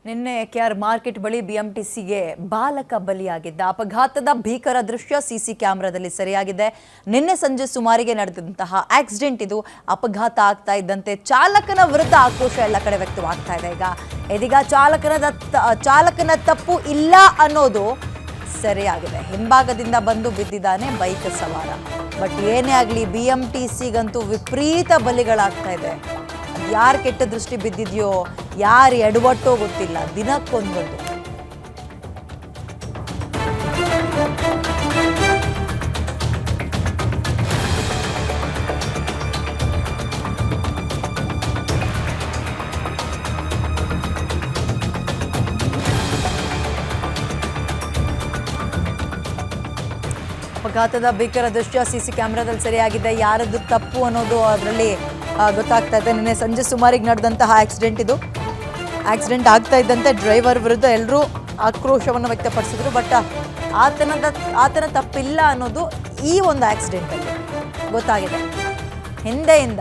ನಿನ್ನೆ K R market ಬಳಿ ಬಿಎಂಟಿಸಿಗೆ ಬಾಲಕ ಬಲಿಯಾಗಿದ್ದ ಅಪಘಾತದ ಭೀಕರ ದೃಶ್ಯ ಸಿಸಿ ಕ್ಯಾಮೆರಾದಲ್ಲಿ ಸೆರೆಯಾಗಿದೆ. ನಿನ್ನೆ ಸಂಜೆ ಸುಮಾರಿಗೆ ನಡೆದಂತಹ ಆಕ್ಸಿಡೆಂಟ್ ಇದು. ಅಪಘಾತ ಆಗ್ತಾ ಇದ್ದಂತೆ ಚಾಲಕನ ವಿರುದ್ಧ ಆಕ್ರೋಶ ಎಲ್ಲ ಕಡೆ ವ್ಯಕ್ತವಾಗ್ತಾ ಇದೆ. ಇದೀಗ ಚಾಲಕನ ತಪ್ಪು ಇಲ್ಲ ಅನ್ನೋದು ಸೆರೆಯಾಗಿದೆ. ಹಿಂಭಾಗದಿಂದ ಬಂದು ಬಿದ್ದಿದ್ದಾನೆ ಬೈಕ್ ಸವಾರ. ಬಟ್ ಏನೇ ಆಗಲಿ ಬಿಎಂಟಿಸಿಗಂತೂ ವಿಪರೀತ ಬಲಿಗಳಾಗ್ತಾ ಇದೆ. ಯಾರು ಕೆಟ್ಟ ದೃಷ್ಟಿ ಬಿದ್ದಿದೆಯೋ, ಯಾರು ಎಡವಟ್ಟೋ ಗೊತ್ತಿಲ್ಲ. ದಿನಕ್ಕೊಂದೊಂದು ಅಪಘಾತದ ಭೀಕರ ದೃಶ್ಯ ಸಿಸಿ ಕ್ಯಾಮೆರಾದಲ್ಲಿ ಸೆರೆಯಾಗಿದೆ. ಯಾರದ್ದು ತಪ್ಪು ಅನ್ನೋದು ಅದರಲ್ಲಿ ಗೊತ್ತಾಗ್ತಾ ಇದೆ. ನಿನ್ನೆ ಸಂಜೆ ಸುಮಾರಿಗೆ ನಡೆದಂತಹ ಆಕ್ಸಿಡೆಂಟ್ ಇದು. ಆಕ್ಸಿಡೆಂಟ್ ಆಗ್ತಾ ಇದ್ದಂತೆ ಡ್ರೈವರ್ ವಿರುದ್ಧ ಎಲ್ಲರೂ ಆಕ್ರೋಶವನ್ನು ವ್ಯಕ್ತಪಡಿಸಿದ್ರು. ಬಟ್ ಆತನ ತಪ್ಪಿಲ್ಲ ಅನ್ನೋದು ಈ ಒಂದು ಆಕ್ಸಿಡೆಂಟಲ್ಲಿ ಗೊತ್ತಾಗಿದೆ. ಹಿಂದೆಯಿಂದ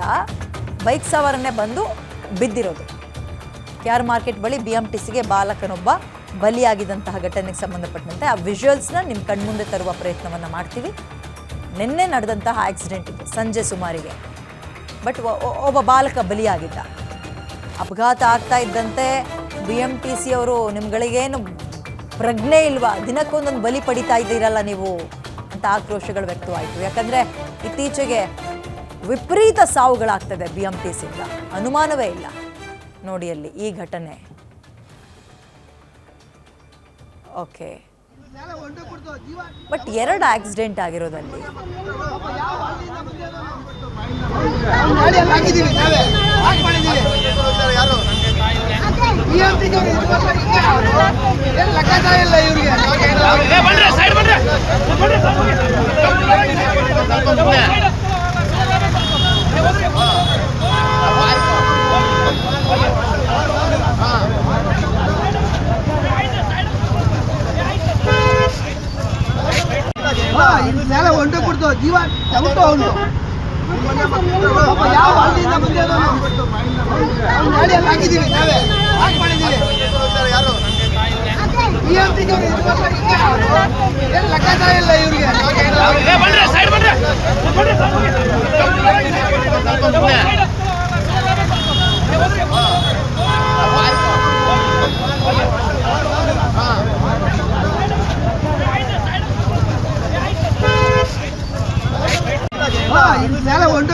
ಬೈಕ್ ಸವಾರನ್ನೇ ಬಂದು ಬಿದ್ದಿರೋದು. ಕೆಆರ್ ಮಾರ್ಕೆಟ್ ಬಳಿ ಬಿಎಂಟಿಸಿಗೆ ಬಾಲಕನೊಬ್ಬ ಬಲಿಯಾಗಿದ್ದಂತಹ ಘಟನೆಗೆ ಸಂಬಂಧಪಟ್ಟಂತೆ ಆ ವಿಜುವಲ್ಸ್ನ ನಿಮ್ಮ ಕಣ್ಮುಂದೆ ತರುವ ಪ್ರಯತ್ನವನ್ನು ಮಾಡ್ತೀವಿ. ನಿನ್ನೆ ನಡೆದಂತಹ ಆಕ್ಸಿಡೆಂಟ್ ಇದು ಸಂಜೆ ಸುಮಾರಿಗೆ. ಬಟ್ ಒಬ್ಬ ಬಾಲಕ ಬಲಿಯಾಗಿದ್ದ. ಅಪಘಾತ ಆಗ್ತಾ ಇದ್ದಂತೆ ಬಿಎಂಟಿಸಿ ಅವರು ನಿಮ್ಗಳಿಗೇನು ಪ್ರಜ್ಞೆ ಇಲ್ವಾ, ದಿನಕ್ಕೊಂದೊಂದು ಬಲಿ ಪಡಿತಾ ಇದ್ದೀರಲ್ಲ ನೀವು ಅಂತ ಆಕ್ರೋಶಗಳು ವ್ಯಕ್ತವಾಯಿತು. ಯಾಕಂದರೆ ಇತ್ತೀಚೆಗೆ ವಿಪರೀತ ಸಾವುಗಳಾಗ್ತದೆ ಬಿಎಂಟಿಸಿಯಿಂದ, ಅನುಮಾನವೇ ಇಲ್ಲ. ನೋಡಿ ಅಲ್ಲಿ ಈ ಘಟನೆ. ಓಕೆ, ಬಟ್ ಎರಡು ಆಕ್ಸಿಡೆಂಟ್ ಆಗಿರೋದಲ್ಲಿ ಜೀವ ತಗೊಂಡು ಅವನು ಯಾವ ಹಳ್ಳಿಯಿಂದ ಗಾಡಿ ಎಲ್ಲ ಹಾಕಿದ್ದೀವಿ, ನಾವೇ ಹಾಕಿ ಮಾಡಿದ್ದೀವಿ. ಯಾರು ಏನು ಲೆಕ್ಕಾಚಾರ ಇಲ್ಲ ಇವ್ರಿಗೆ. ನೆಲ ಹೊಂಟು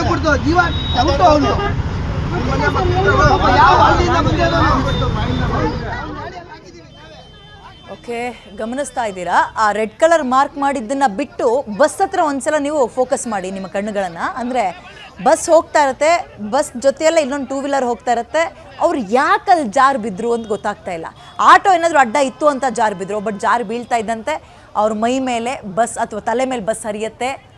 ಕೊಡ್ತು, ಜೀವ ತಗೊಂಡು ಅವನು ಯಾವ ಹಳ್ಳಿಯಿಂದ ಓಕೆ, ಗಮನಿಸ್ತಾ ಇದ್ದೀರಾ? ಆ ರೆಡ್ ಕಲರ್ ಮಾರ್ಕ್ ಮಾಡಿದ್ದನ್ನ ಬಿಟ್ಟು ಬಸ್ ಹತ್ರ ಒಂದ್ಸಲ ನೀವು ಫೋಕಸ್ ಮಾಡಿ ನಿಮ್ಮ ಕಣ್ಣುಗಳನ್ನು. ಅಂದರೆ ಬಸ್ ಹೋಗ್ತಾ ಇರುತ್ತೆ, ಬಸ್ ಜೊತೆಯಲ್ಲ ಇನ್ನೊಂದು 2 ವೀಲರ್ ಹೋಗ್ತಾ ಇರುತ್ತೆ. ಅವ್ರು ಯಾಕಲ್ಲಿ ಜಾರು ಬಿದ್ದರು ಅಂತ ಗೊತ್ತಾಗ್ತಾ ಇಲ್ಲ. ಆಟೋ ಏನಾದರೂ ಅಡ್ಡ ಇತ್ತು ಅಂತ ಜಾರು ಬಿದ್ದರು. ಬಟ್ ಜಾರು ಬೀಳ್ತಾ ಇದ್ದಂತೆ ಅವ್ರ ಮೈ ಮೇಲೆ ಬಸ್ ಅಥವಾ ತಲೆ ಮೇಲೆ ಬಸ್ ಹರಿಯುತ್ತೆ.